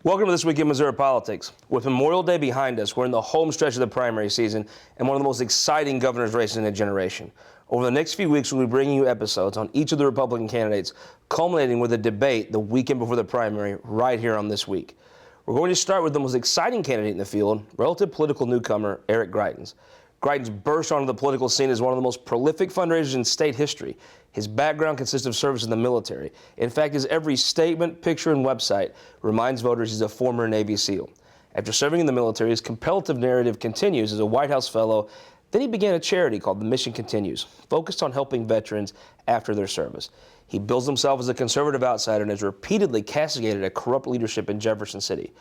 Welcome to This Week in Missouri Politics. With Memorial Day behind us, we're in the home stretch of the primary season and one of the most exciting governor's races in a generation. Over the next few weeks, we'll be bringing you episodes on each of the Republican candidates, culminating with a debate the weekend before the primary right here on This Week. We're going to start with the most exciting candidate in the field, relative political newcomer Eric Greitens. Greitens burst onto the political scene as one of the most prolific fundraisers in state history. His background consists of service in the military. In fact, his every statement, picture, and website reminds voters he's a former Navy SEAL. After serving in the military, his competitive narrative continues as a White House fellow. Then he began a charity called The Mission Continues, focused on helping veterans after their service. He bills himself as a conservative outsider and has repeatedly castigated a corrupt leadership in Jefferson City.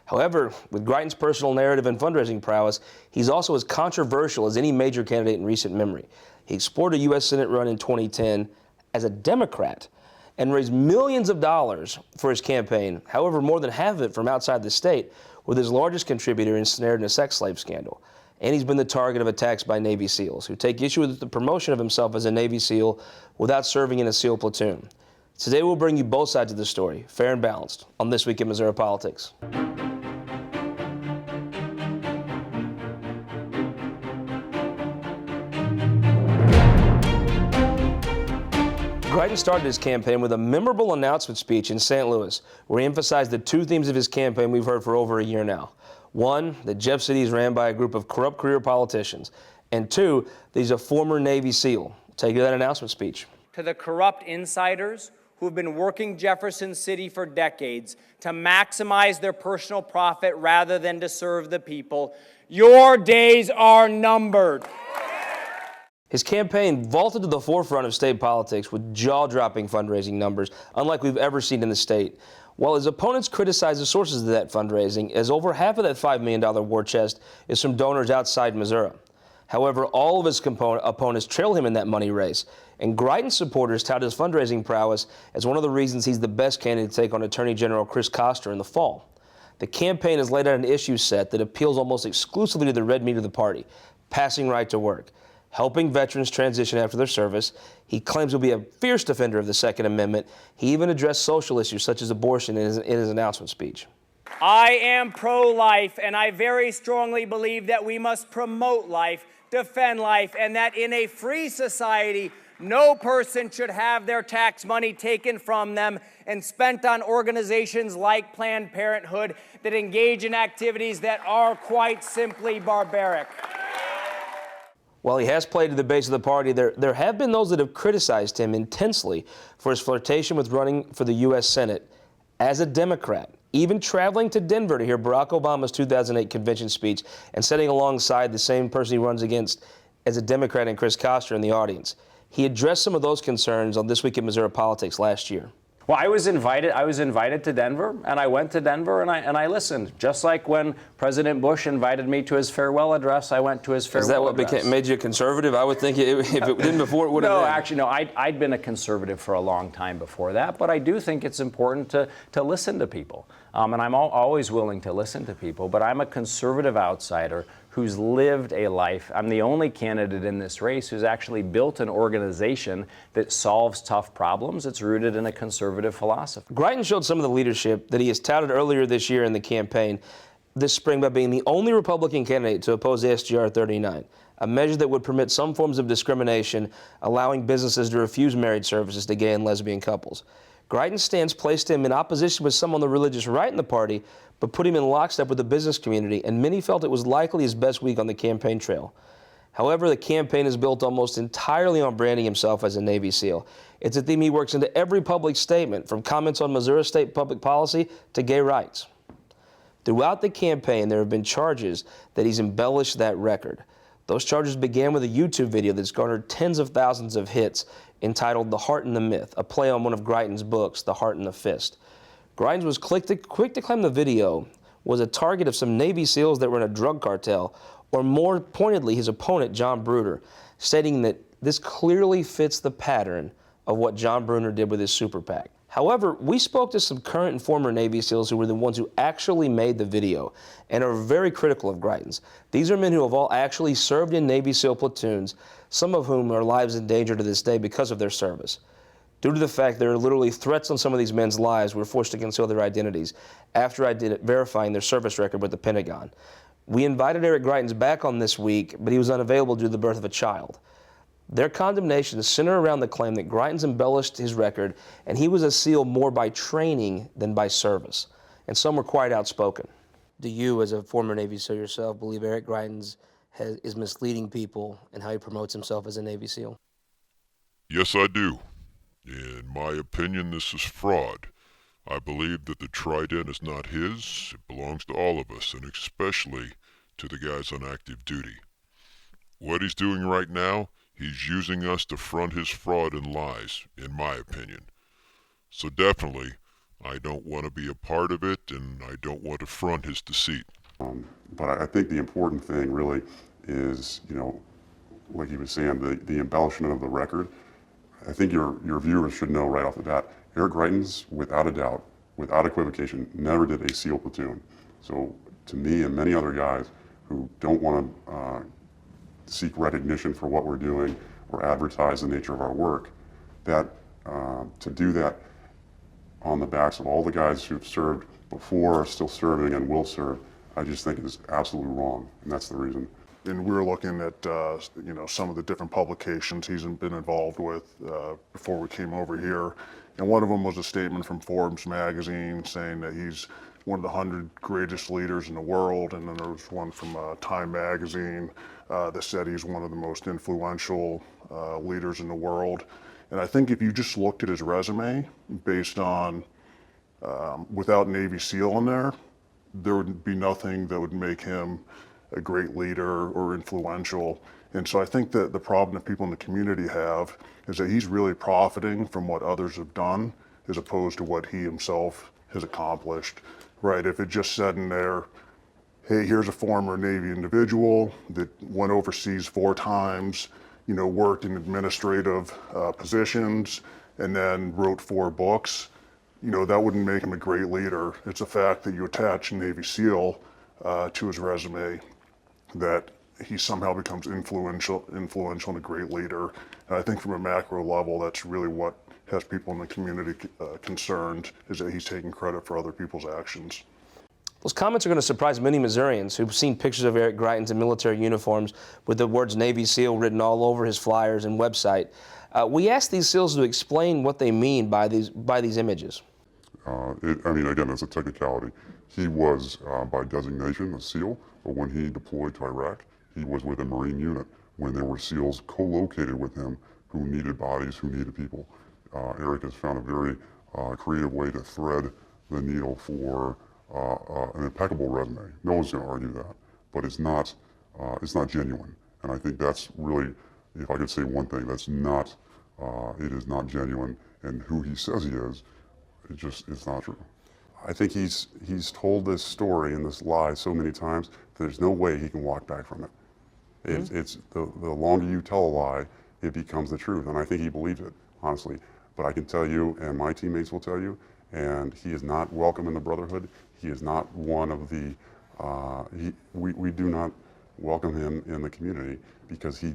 However, with Greitens' personal narrative and fundraising prowess, he's also as controversial as any major candidate in recent memory. He explored a U.S. Senate run in 2010 as a Democrat and raised millions of dollars for his campaign, however, more than half of it from outside the state, with his largest contributor ensnared in a sex slave scandal. And he's been the target of attacks by Navy SEALs, who take issue with the promotion of himself as a Navy SEAL without serving in a SEAL platoon. Today we'll bring you both sides of the story, fair and balanced, on This Week in Missouri Politics. Greitens started his campaign with a memorable announcement speech in St. Louis, where he emphasized the two themes of his campaign we've heard for over a year now. One, that Jeff City is ran by a group of corrupt career politicians. And two, that he's a former Navy SEAL. Take that announcement speech. To the corrupt insiders who have been working Jefferson City for decades to maximize their personal profit rather than to serve the people, your days are numbered. His campaign vaulted to the forefront of state politics with jaw-dropping fundraising numbers, unlike we've ever seen in the state. While his opponents criticize the sources of that fundraising, as over half of that $5 million war chest is from donors outside Missouri. However, all of his opponents trail him in that money race, and Greitens supporters tout his fundraising prowess as one of the reasons he's the best candidate to take on Attorney General Chris Koster in the fall. The campaign has laid out an issue set that appeals almost exclusively to the red meat of the party, passing right to work, helping veterans transition after their service. He claims he'll be a fierce defender of the Second Amendment. He even addressed social issues such as abortion in his announcement speech. I am pro-life, and I very strongly believe that we must promote life, defend life, and that in a free society, no person should have their tax money taken from them and spent on organizations like Planned Parenthood that engage in activities that are quite simply barbaric. While he has played to the base of the party, there have been those that have criticized him intensely for his flirtation with running for the U.S. Senate as a Democrat, even traveling to Denver to hear Barack Obama's 2008 convention speech and sitting alongside the same person he runs against as a Democrat and Chris Koster in the audience. He addressed some of those concerns on This Week in Missouri Politics last year. Well, I was invited to Denver, and I went to Denver, and I listened. Just like when President Bush invited me to his farewell address, I went to his farewell address. Is that what made you a conservative? I would think if it didn't before, it would have been. No, actually, no. I'd been a conservative for a long time before that, but I do think it's important to listen to people. And I'm always willing to listen to people, but I'm a conservative outsider who's lived a life. I'm the only candidate in this race who's actually built an organization that solves tough problems. It's rooted in a conservative philosophy. Greitens showed some of the leadership that he has touted earlier this year in the campaign this spring by being the only Republican candidate to oppose SGR 39, a measure that would permit some forms of discrimination, allowing businesses to refuse marriage services to gay and lesbian couples. Greitens' stance placed him in opposition with some on the religious right in the party, but put him in lockstep with the business community, and many felt it was likely his best week on the campaign trail. However, the campaign is built almost entirely on branding himself as a Navy SEAL. It's a theme he works into every public statement, from comments on Missouri state public policy to gay rights. Throughout the campaign, there have been charges that he's embellished that record. Those charges began with a YouTube video that's garnered tens of thousands of hits entitled The Heart and the Myth, a play on one of Greitens' books, The Heart and the Fist. Greitens was quick to claim the video was a target of some Navy SEALs that were in a drug cartel, or more pointedly, his opponent, John Bruder, stating that this clearly fits the pattern of what John Bruder did with his super PAC. However, we spoke to some current and former Navy SEALs who were the ones who actually made the video and are very critical of Greitens. These are men who have all actually served in Navy SEAL platoons, some of whom are lives in danger to this day because of their service. Due to the fact there are literally threats on some of these men's lives, we're forced to conceal their identities after verifying their service record with the Pentagon. We invited Eric Greitens back on this week, but he was unavailable due to the birth of a child. Their condemnations center around the claim that Greitens embellished his record, and he was a SEAL more by training than by service. And some were quite outspoken. Do you, as a former Navy SEAL yourself, believe Eric Greitens is misleading people in how he promotes himself as a Navy SEAL? Yes, I do. In my opinion, this is fraud. I believe that the trident is not his. It belongs to all of us, and especially to the guys on active duty. What he's doing right now, he's using us to front his fraud and lies, in my opinion. So definitely, I don't want to be a part of it, and I don't want to front his deceit. But I think the important thing really is, like he was saying, the embellishment of the record. I think your viewers should know right off the bat, Eric Greitens, without a doubt, without equivocation, never did a SEAL platoon. So to me and many other guys who don't want to seek recognition for what we're doing or advertise the nature of our work, that to do that on the backs of all the guys who've served before, are still serving, and will serve, I just think is absolutely wrong, and that's the reason. And we were looking at some of the different publications he's been involved with before we came over here, and one of them was a statement from Forbes magazine saying that he's one of the 100 greatest leaders in the world, and then there was one from Time magazine that said he's one of the most influential leaders in the world. And I think if you just looked at his resume based on without Navy SEAL in there would be nothing that would make him a great leader or influential. And so I think that the problem that people in the community have is that he's really profiting from what others have done as opposed to what he himself has accomplished, right? If it just said in there, hey, here's a former Navy individual that went overseas 4 times, worked in administrative positions, and then wrote 4 books, that wouldn't make him a great leader. It's the fact that you attach Navy SEAL to his resume that he somehow becomes influential and a great leader. And I think from a macro level, that's really what has people in the community concerned, is that he's taking credit for other people's actions. Those comments are going to surprise many Missourians who've seen pictures of Eric Greitens in military uniforms with the words Navy SEAL written all over his flyers and website. We asked these SEALs to explain what they mean by these images. Again, it's a technicality. He was, by designation, a SEAL, but when he deployed to Iraq, he was with a Marine unit when there were SEALs co-located with him who needed bodies, who needed people. Eric has found a very creative way to thread the needle for an impeccable resume. No one's going to argue that, but it's not genuine. And I think that's really, if I could say one thing, it is not genuine. And who he says he is, it's not true. I think he's told this story and this lie so many times that there's no way he can walk back from it. It's the longer you tell a lie, it becomes the truth, and I think he believes it, honestly. But I can tell you, and my teammates will tell you, and he is not welcome in the Brotherhood. He is not one of the, we do not welcome him in the community because he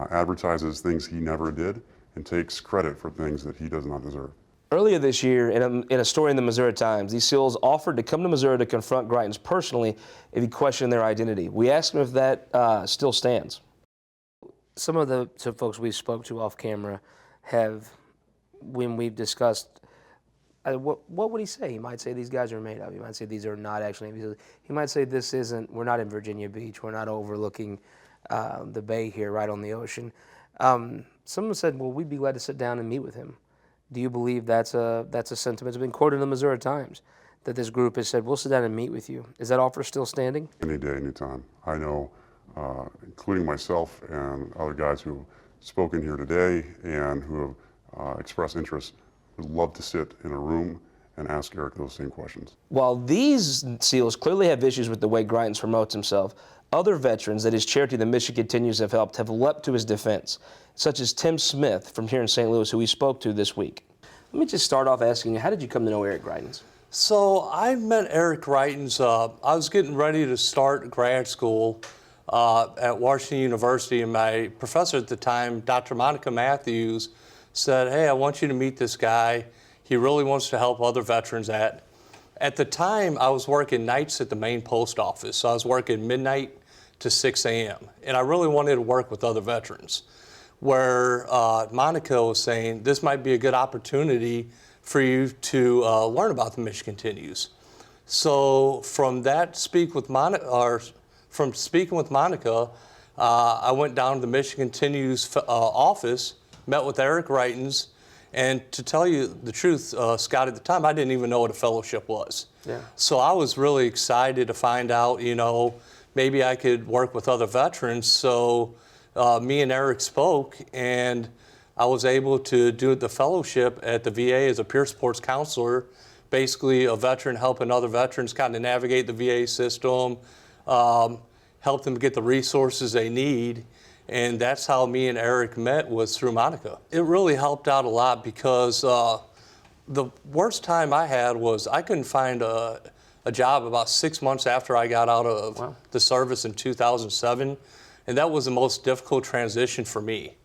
advertises things he never did and takes credit for things that he does not deserve. Earlier this year, in a story in the Missouri Times, these SEALs offered to come to Missouri to confront Greitens personally if he questioned their identity. We asked him if that still stands. Some of the folks we spoke to off camera have, when we've discussed, what would he say? He might say these guys are made up. He might say these are not actually Navy SEALs. He might say we're not in Virginia Beach. We're not overlooking the bay here right on the ocean. Someone said, well, we'd be glad to sit down and meet with him. Do you believe that's a sentiment? It's been quoted in the Missouri Times that this group has said, we'll sit down and meet with you. Is that offer still standing? Any day, any time. I know, including myself and other guys who have spoken here today and who have expressed interest, would love to sit in a room and ask Eric those same questions. While these SEALs clearly have issues with the way Greitens promotes himself, other veterans that his charity, the Mission Continues, have helped have leapt to his defense, such as Tim Smith from here in St. Louis, who we spoke to this week. Let me just start off asking you, how did you come to know Eric Greitens? So I met Eric Greitens. I was getting ready to start grad school at Washington University, and my professor at the time, Dr. Monica Matthews, said, hey, I want you to meet this guy. He really wants to help other veterans. At the time, I was working nights at the main post office. So I was working midnight to 6 a.m. And I really wanted to work with other veterans. Where Monica was saying, this might be a good opportunity for you to learn about the Mission Continues. So from speaking with Monica, I went down to the Mission Continues office, met with Eric Greitens, and to tell you the truth, Scott, at the time, I didn't even know what a fellowship was. Yeah. So I was really excited to find out, maybe I could work with other veterans. So me and Eric spoke, and I was able to do the fellowship at the VA as a peer sports counselor, basically a veteran helping other veterans kind of navigate the VA system, help them get the resources they need. And that's how me and Eric met, was through Monica. It really helped out a lot because the worst time I had was I couldn't find a job about 6 months after I got out of the service in 2007. And that was the most difficult transition for me.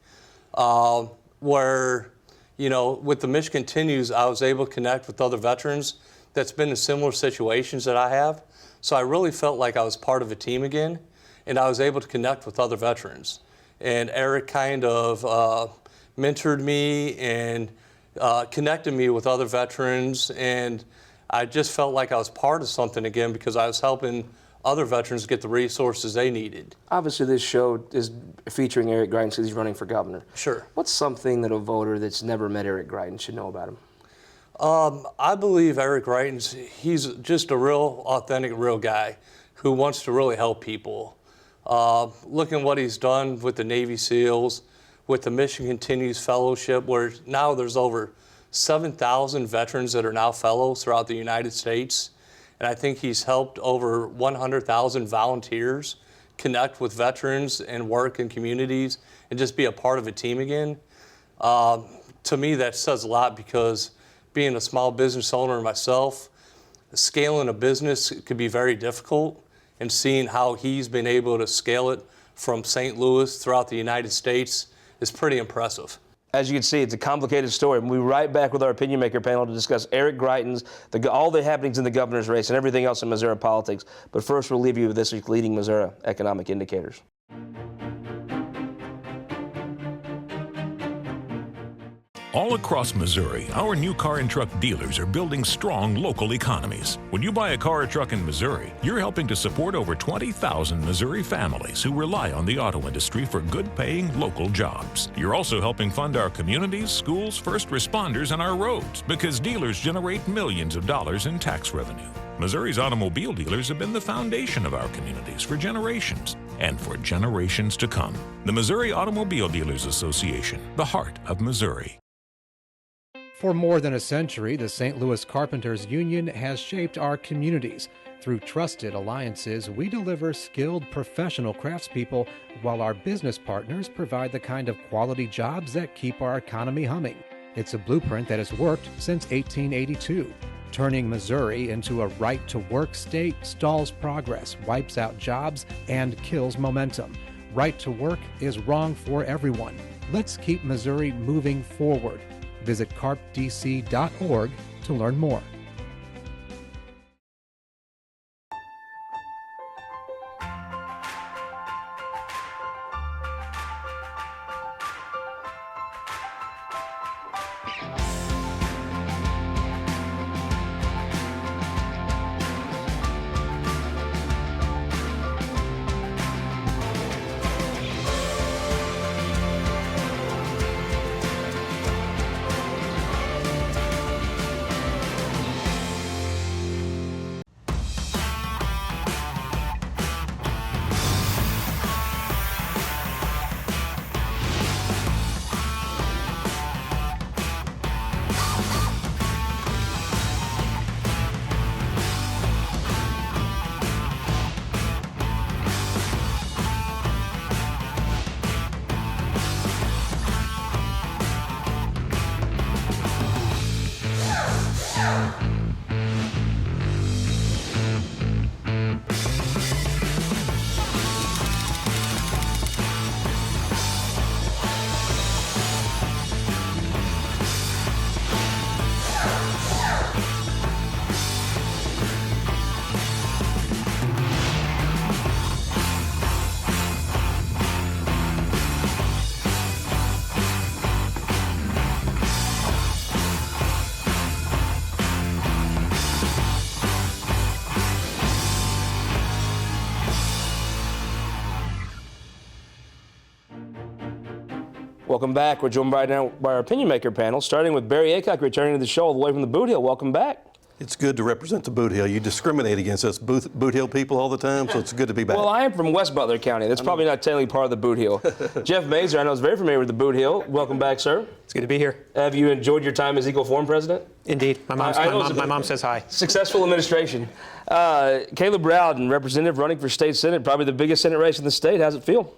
Where, with the Mission Continues, I was able to connect with other veterans that's been in similar situations that I have. So I really felt like I was part of a team again, and I was able to connect with other veterans. And Eric kind of mentored me and connected me with other veterans, and I just felt like I was part of something again because I was helping other veterans get the resources they needed. Obviously, this show is featuring Eric Greitens because he's running for governor. Sure. What's something that a voter that's never met Eric Greitens should know about him? I believe Eric Greitens, he's just a real authentic, real guy who wants to really help people. Look at what he's done with the Navy SEALs, with the Mission Continues Fellowship, where now there's over 7,000 veterans that are now fellows throughout the United States. And I think he's helped over 100,000 volunteers connect with veterans and work in communities and just be a part of a team again. To me, that says a lot because being a small business owner myself, scaling a business could be very difficult, and seeing how he's been able to scale it from St. Louis throughout the United States is pretty impressive. As you can see, it's a complicated story. We'll be right back with our Opinion Maker panel to discuss Eric Greitens, all the happenings in the governor's race, and everything else in Missouri politics. But first, we'll leave you with this week's leading Missouri economic indicators. All across Missouri, our new car and truck dealers are building strong local economies. When you buy a car or truck in Missouri, you're helping to support over 20,000 Missouri families who rely on the auto industry for good-paying local jobs. You're also helping fund our communities, schools, first responders, and our roads because dealers generate millions of dollars in tax revenue. Missouri's automobile dealers have been the foundation of our communities for generations and for generations to come. The Missouri Automobile Dealers Association, the heart of Missouri. For more than a century, the St. Louis Carpenters Union has shaped our communities. Through trusted alliances, we deliver skilled professional craftspeople while our business partners provide the kind of quality jobs that keep our economy humming. It's a blueprint that has worked since 1882. Turning Missouri into a right-to-work state stalls progress, wipes out jobs, and kills momentum. Right to work is wrong for everyone. Let's keep Missouri moving forward. Visit carpdc.org to learn more. Welcome back. We're joined by our opinion maker panel, starting with Barry Aycock, returning to the show all the way from the Boot Hill. Welcome back. It's good to represent the Boot Hill. You discriminate against us Boot Hill people all the time, so it's good to be back. Well, I am from West Butler County. That's probably not technically part of the Boot Hill. Jeff Mazur, I know, is very familiar with the Boot Hill. Welcome back, sir. It's good to be here. Have you enjoyed your time as Equal Forum president? Indeed. My mom says hi. Successful administration. Caleb Rowden, representative running for state senate, probably the biggest senate race in the state. How's it feel?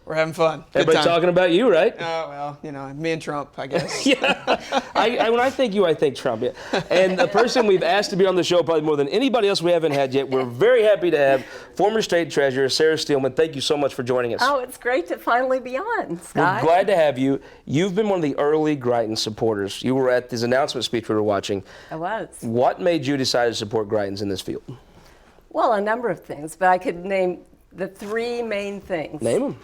We're having fun. Everybody talking about you, right? Oh, well, you know, me and Trump, I guess. Yeah. When I think you, I think Trump. Yeah. And a person we've asked to be on the show probably more than anybody else we haven't had yet. We're very happy to have former state treasurer Sarah Steelman. Thank you so much for joining us. Oh, it's great to finally be on, Scott. We're glad to have you. You've been one of the early Greitens supporters. You were at his announcement speech we were watching. I was. What made you decide to support Greitens in this field? Well, a number of things, but I could name the three main things. Name them.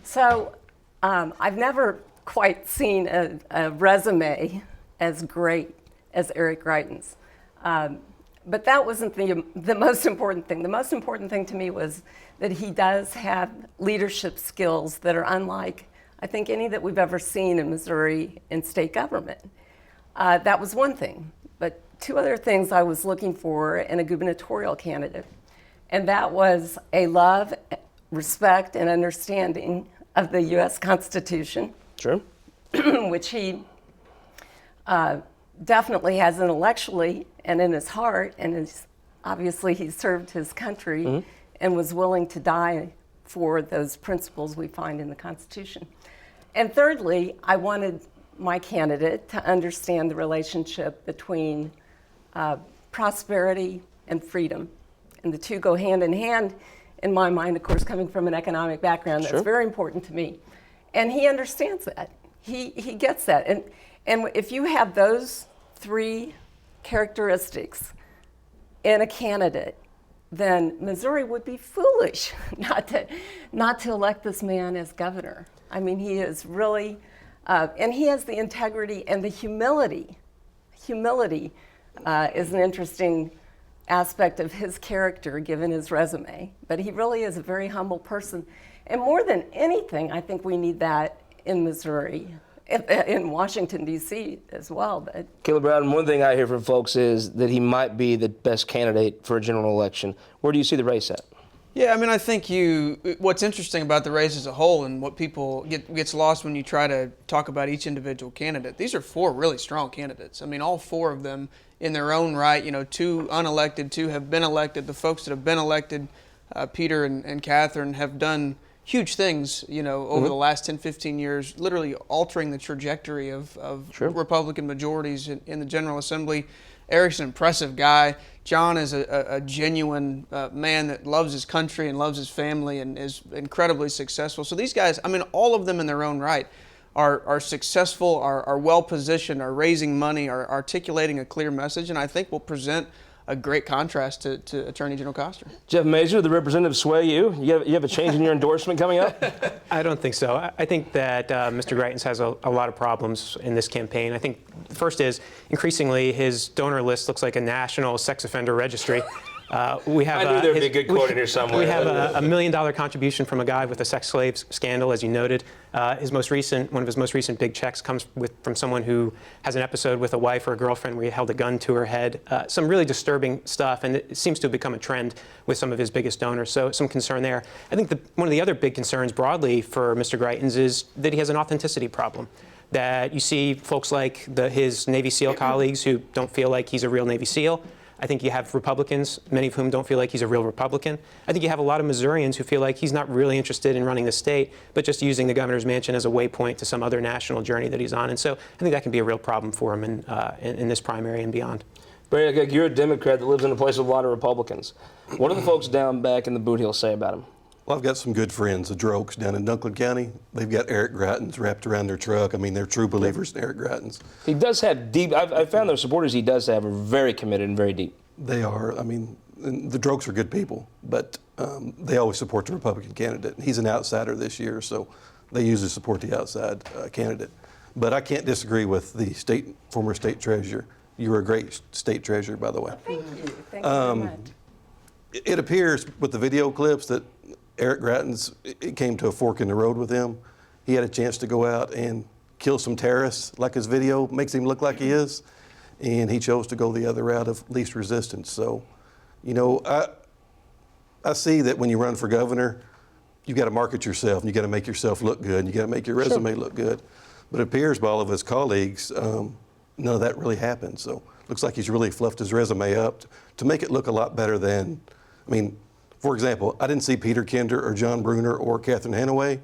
So I've never quite seen a resume as great as Eric Greitens. But that wasn't the most important thing. The most important thing to me was that he does have leadership skills that are unlike, I think, any that we've ever seen in Missouri in state government. That was one thing. But two other things I was looking for in a gubernatorial candidate, and that was a love, respect, and understanding of the U.S. Constitution. Sure. Which he definitely has intellectually and in his heart, and obviously he served his country and was willing to die for those principles we find in the Constitution. And thirdly, I wanted my candidate to understand the relationship between prosperity and freedom. And the two go hand in hand. In my mind, of course, coming from an economic background, that's very important to me. And he understands that. He gets that. And if you have those three characteristics in a candidate, then Missouri would be foolish not to elect this man as governor. I mean, he is really, and he has the integrity and the humility. Humility is an interesting aspect of his character given his resume, but he really is a very humble person. And more than anything, I think we need that in Missouri, in Washington, D.C. as well. But Caleb Rowden, one thing I hear from folks is that he might be the best candidate for a general election. Where do you see the race at? Yeah, I mean, I think what's interesting about the race as a whole and what people gets lost when you try to talk about each individual candidate, these are four really strong candidates. I mean, all four of them in their own right, you know, two unelected, two have been elected. The folks that have been elected, Peter and Catherine, have done huge things, you know, over the last 10, 15 years, literally altering the trajectory of Republican majorities in the General Assembly. Eric's an impressive guy. John is a genuine man that loves his country and loves his family and is incredibly successful. So these guys, I mean, all of them in their own right are successful, are well-positioned, are raising money, are articulating a clear message, and I think will present a great contrast to Attorney General Koster. Jeff Mazur, the representative, sway you. You have a change in your endorsement coming up? I don't think so. I think that Mr. Greitens has a lot of problems in this campaign. I think the first is increasingly his donor list looks like a national sex offender registry. I knew there'd be a good quote in here somewhere. We have a $1 million contribution from a guy with a sex slave scandal, as you noted. One of his most recent big checks comes from someone who has an episode with a wife or a girlfriend where he held a gun to her head. Some really disturbing stuff, and it seems to have become a trend with some of his biggest donors. So some concern there. I think one of the other big concerns broadly for Mr. Greitens is that he has an authenticity problem. That you see folks like his Navy SEAL colleagues who don't feel like he's a real Navy SEAL. I think you have Republicans, many of whom don't feel like he's a real Republican. I think you have a lot of Missourians who feel like he's not really interested in running the state, but just using the governor's mansion as a waypoint to some other national journey that he's on. And so I think that can be a real problem for him in this primary and beyond. Barry, you're a Democrat that lives in a place with a lot of Republicans. What do the folks down back in the Boot Hill say about him? Well, I've got some good friends, the Drokes down in Dunklin County. They've got Eric Greitens wrapped around their truck. I mean, they're true believers in Eric Greitens. He does have deep, I've found the supporters he does have are very committed and very deep. They are. I mean, the Drokes are good people, but they always support the Republican candidate. He's an outsider this year, so they usually support the outside candidate. But I can't disagree with the former state treasurer. You were a great state treasurer, by the way. Thank you. Thank you very much. It appears with the video clips that Eric Greitens, it came to a fork in the road with him. he had a chance to go out and kill some terrorists, like his video makes him look like he is, and he chose to go the other route of least resistance. So, you know, I see that when you run for governor, you got to market yourself, and you got to make yourself look good, and you got to make your resume look good. But it appears by all of his colleagues, none of that really happened. So looks like he's really fluffed his resume up to make it look a lot better than, I mean, for example, I didn't see Peter Kinder or John Bruner or Catherine Hanaway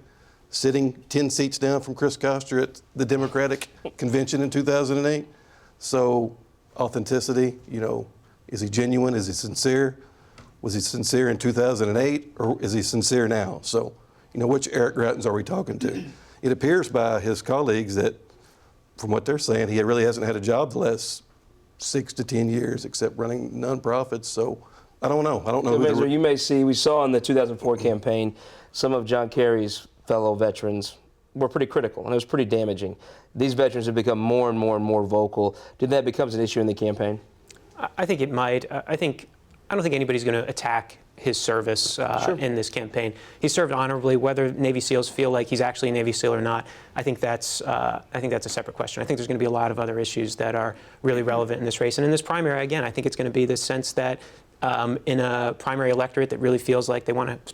sitting 10 seats down from Chris Koster at the Democratic convention in 2008. So authenticity, you know, is he genuine? Is he sincere? Was he sincere in 2008 or is he sincere now? So, you know, which Eric Greitens are we talking to? It appears by his colleagues that, from what they're saying, he really hasn't had a job the last 6 to 10 years except running nonprofits. So I don't know. I don't know. So you may see, we saw in the 2004 campaign, some of John Kerry's fellow veterans were pretty critical, and it was pretty damaging. These veterans have become more and more and more vocal. Did that become an issue in the campaign? I think it might. I don't think anybody's going to attack his service in this campaign. He served honorably. Whether Navy SEALs feel like he's actually a Navy SEAL or not, I think that's a separate question. I think there's going to be a lot of other issues that are really relevant in this race. And in this primary, again, I think it's going to be this sense that in a primary electorate that really feels like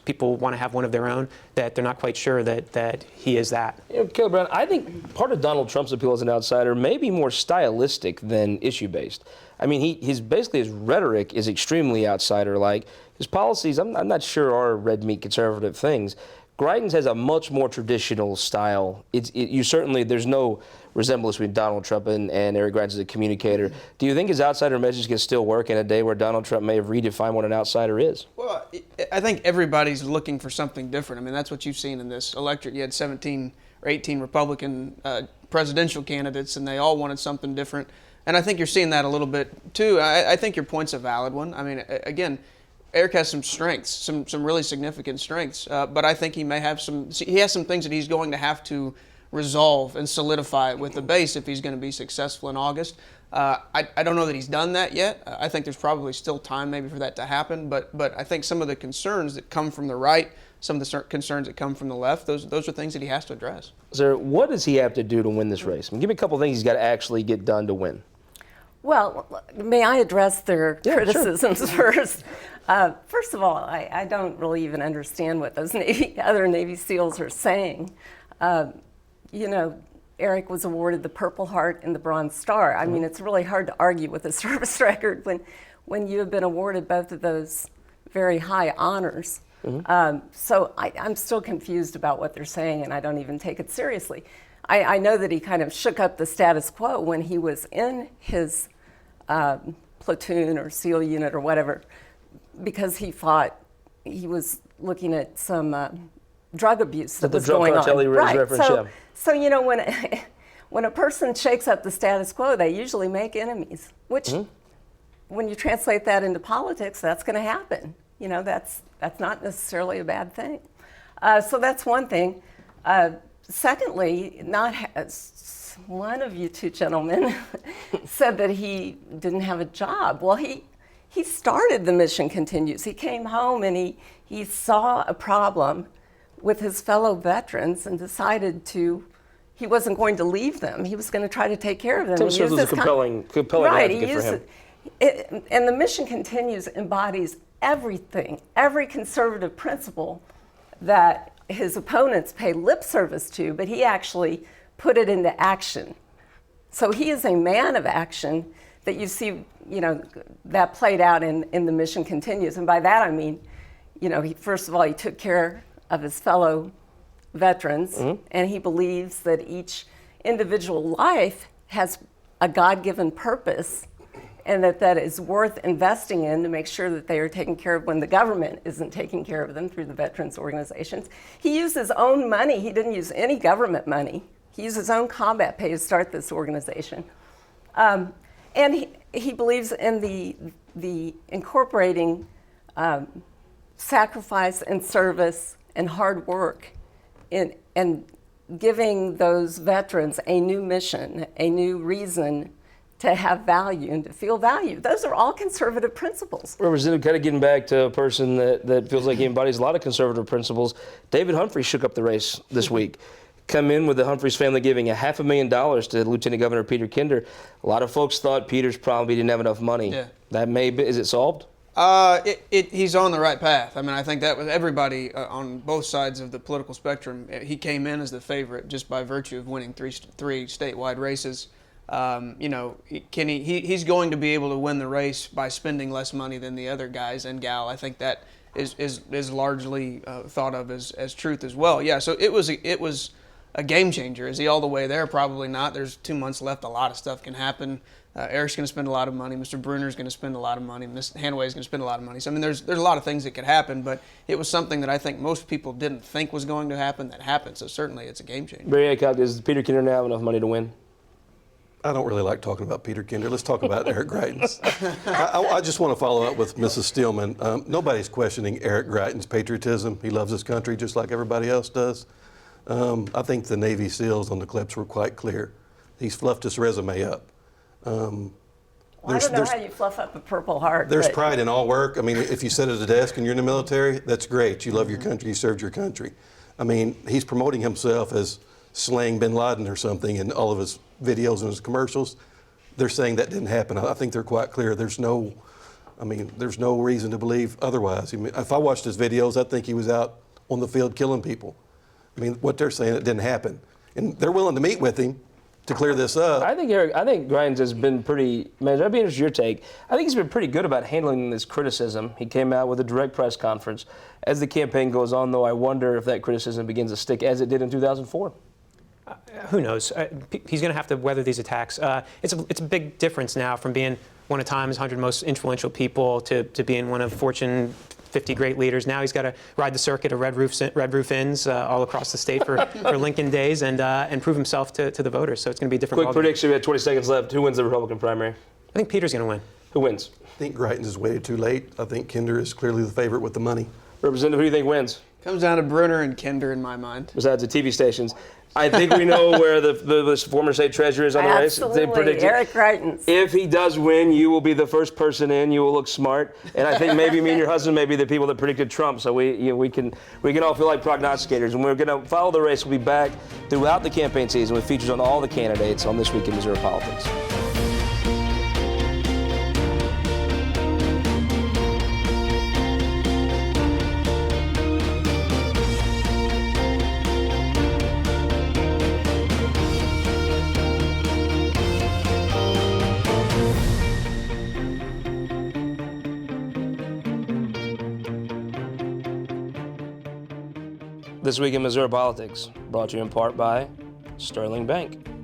people want to have one of their own, that they're not quite sure that he is that. You know, Caleb Brown, I think part of Donald Trump's appeal as an outsider may be more stylistic than issue-based. I mean, his rhetoric is extremely outsider-like. His policies, I'm not sure are red meat conservative things. Greitens has a much more traditional style. There's no resemblance between Donald Trump and Eric Greitens as a communicator. Do you think his outsider message can still work in a day where Donald Trump may have redefined what an outsider is? Well, I think everybody's looking for something different. I mean, that's what you've seen in this electorate. You had 17 or 18 Republican presidential candidates, and they all wanted something different. And I think you're seeing that a little bit, too. I think your point's a valid one. I mean, again, Eric has some strengths, some really significant strengths, but I think he has some things that he's going to have to resolve and solidify with the base if he's going to be successful in August. I don't know that he's done that yet. I think there's probably still time maybe for that to happen, but I think some of the concerns that come from the right, some of the concerns that come from the left, those are things that he has to address. Sir, what does he have to do to win this race? I mean, give me a couple of things he's got to actually get done to win. Well, may I address their criticisms first? First of all, I don't really even understand what those other Navy SEALs are saying. You know, Eric was awarded the Purple Heart and the Bronze Star. I mean, it's really hard to argue with a service record when you have been awarded both of those very high honors. So I'm still confused about what they're saying, and I don't even take it seriously. I know that he kind of shook up the status quo when he was in his platoon or SEAL unit or whatever, because he thought he was looking at some drug abuse that was going on. Right. So you know, when a person shakes up the status quo, they usually make enemies, which when you translate that into politics, that's going to happen. You know, that's not necessarily a bad thing. So that's one thing. Secondly, one of you two gentlemen said that he didn't have a job. Well, he started the Mission Continues. He came home and he saw a problem with his fellow veterans and decided he wasn't going to leave them. He was going to try to take care of them. So this was a compelling advocate for him. And the Mission Continues embodies everything, every conservative principle that his opponents pay lip service to, but he actually put it into action. So he is a man of action that you see, you know, that played out in the Mission Continues. And by that I mean, you know, first of all, he took care of his fellow veterans, and he believes that each individual life has a God-given purpose, and that is worth investing in to make sure that they are taken care of when the government isn't taking care of them through the veterans organizations. He used his own money. He didn't use any government money. He used his own combat pay to start this organization. And he believes in the incorporating sacrifice and service and hard work and giving those veterans a new mission, a new reason to have value and to feel value. Those are all conservative principles. Representative, kind of getting back to a person that feels like he embodies a lot of conservative principles, David Humphrey shook up the race this week. come in with the Humphreys family giving $500,000 to Lieutenant Governor Peter Kinder. A lot of folks thought Peter's probably didn't have enough money. Yeah. That may be, is it solved? He's on the right path. I mean, I think that was everybody on both sides of the political spectrum. He came in as the favorite just by virtue of winning three statewide races. You know, he's going to be able to win the race by spending less money than the other guys and gal. I think that is largely thought of as truth as well. Yeah, so it was a game changer. Is he all the way there? Probably not. There's 2 months left. A lot of stuff can happen. Eric's going to spend a lot of money. Mr. Bruner's going to spend a lot of money. Ms. Hanway's going to spend a lot of money. So, I mean, there's a lot of things that could happen, but it was something that I think most people didn't think was going to happen that happened. So certainly it's a game changer. Barry Aycock, does Peter Kinder now have enough money to win? I don't really like talking about Peter Kinder. Let's talk about Eric Greitens. I just want to follow up with Mrs. Steelman. Nobody's questioning Eric Greitens' patriotism. He loves his country just like everybody else does. I think the Navy SEALs on the clips were quite clear. He's fluffed his resume up. I don't know how you fluff up a Purple Heart. There's pride in all work. I mean, if you sit at a desk and you're in the military, that's great. You love your country. You served your country. I mean, he's promoting himself as slaying bin Laden or something in all of his videos and his commercials. They're saying that didn't happen. I think they're quite clear. There's no reason to believe otherwise. I mean, if I watched his videos, I think he was out on the field killing people. I mean, what they're saying, it didn't happen. And they're willing to meet with him to clear this up. I think Greitens has been pretty, man, I'd be interested in your take. I think he's been pretty good about handling this criticism. He came out with a direct press conference. As the campaign goes on, though, I wonder if that criticism begins to stick as it did in 2004. Who knows? He's going to have to weather these attacks. It's a big difference now from being one of Time's 100 most influential people to being one of Fortune 50 great leaders. Now he's got to ride the circuit of red roof inns all across the state for Lincoln days and prove himself to the voters. So it's going to be a different. Quick prediction. We have 20 seconds left. Who wins the Republican primary? I think Peter's going to win. Who wins? I think Greitens has waited too late. I think Kinder is clearly the favorite with the money. Representative, who do you think wins? Comes down to Bruner and Kinder in my mind. Besides the TV stations. I think we know where the former state treasurer is on the race. Absolutely, Eric Greitens. If he does win, you will be the first person in. You will look smart, and I think maybe me and your husband may be the people that predicted Trump. So we can all feel like prognosticators, and we're going to follow the race. We'll be back throughout the campaign season with features on all the candidates on This Week in Missouri Politics. This Week in Missouri Politics, brought to you in part by Sterling Bank.